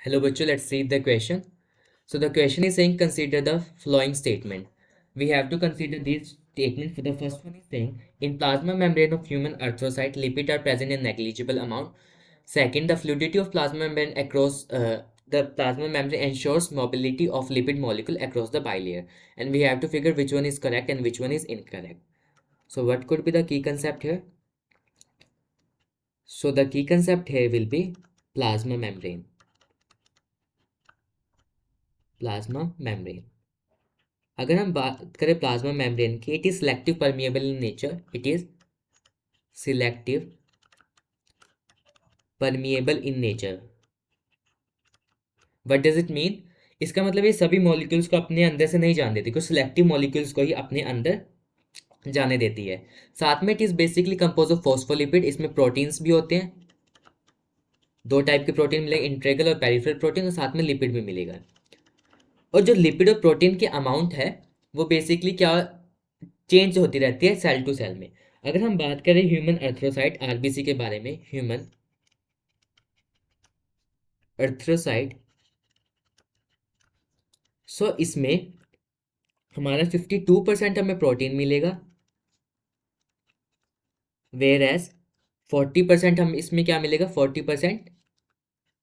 Hello, Bachchu. Let's read the question. So the question is saying consider the following statement. We have to consider these statements. For the first one is saying in plasma membrane of human erythrocyte, lipids are present in negligible amount. Second, the fluidity of plasma membrane across the plasma membrane ensures mobility of lipid molecule across the bilayer, and we have to figure which one is correct and which one is incorrect. So what could be the key concept here? So the key concept here will be plasma membrane. Plasma membrane. अगर हम बात करें plasma membrane की, it is selective permeable in nature. It is selective permeable in nature. What does it mean? इसका मतलब ये सभी molecules को अपने अंदर से नहीं जाने देती, कुछ सिलेक्टिव मॉलिक्यूल्स को ही अपने अंदर जाने देती है. साथ में it is basically compose of phospholipid. इसमें प्रोटीन्स भी होते हैं, दो टाइप के प्रोटीन मिलेंगे, इंट्रेगल और पेरिफेरल प्रोटीन, और साथ में लिपिड भी मिलेगा. और जो लिपिड और प्रोटीन की अमाउंट है वो बेसिकली क्या चेंज होती रहती है सेल टू सेल में. अगर हम बात करें ह्यूमन एर्थ्रोसाइट आरबीसी के बारे में, ह्यूमन एर्थ्रोसाइट, सो इसमें हमारा 52% हमें प्रोटीन मिलेगा, वेयर एज 40% हम इसमें क्या मिलेगा, 40%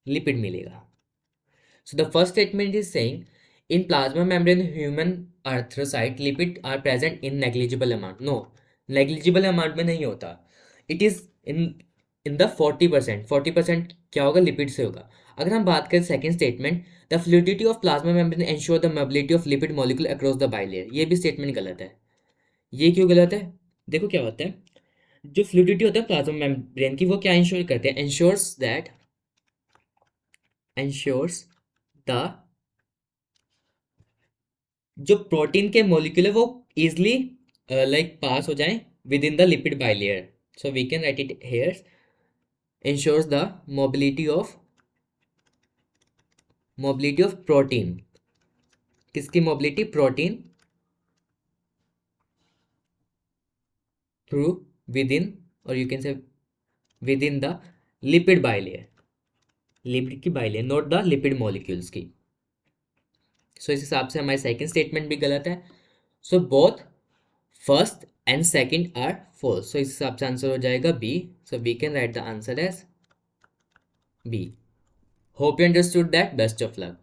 लिपिड मिलेगा. So the first statement is saying in plasma membrane human erythrocyte lipid are present in negligible amount. No, negligible amount में नहीं होता. It is in the 40%. 40% क्या होगा, लिपिड से होगा. अगर हम बात करें second statement, the fluidity of plasma membrane ensure the mobility of lipid molecule across the bilayer. ये भी स्टेटमेंट गलत है. ये क्यों गलत है? देखो क्या होता है, जो फ्लूइडिटी होता है प्लाज्मा मेम्ब्रेन की, वो क्या इंश्योर करते हैं, एंश्योर्स द जो प्रोटीन के मॉलिक्यूल है वो इजिली लाइक पास हो जाए within the lipid bilayer. So we can write it here, ensures the mobility of protein. किसकी mobility? Protein through within, और you can say within the lipid bilayer. Lipid की bilayer, not the lipid molecules की. So इस हिसाब से हमारी second statement भी गलत है. So both first and second are false. So इस हिसाब से आंसर हो जाएगा B. So we can write the answer as B. Hope you understood that. Best of luck.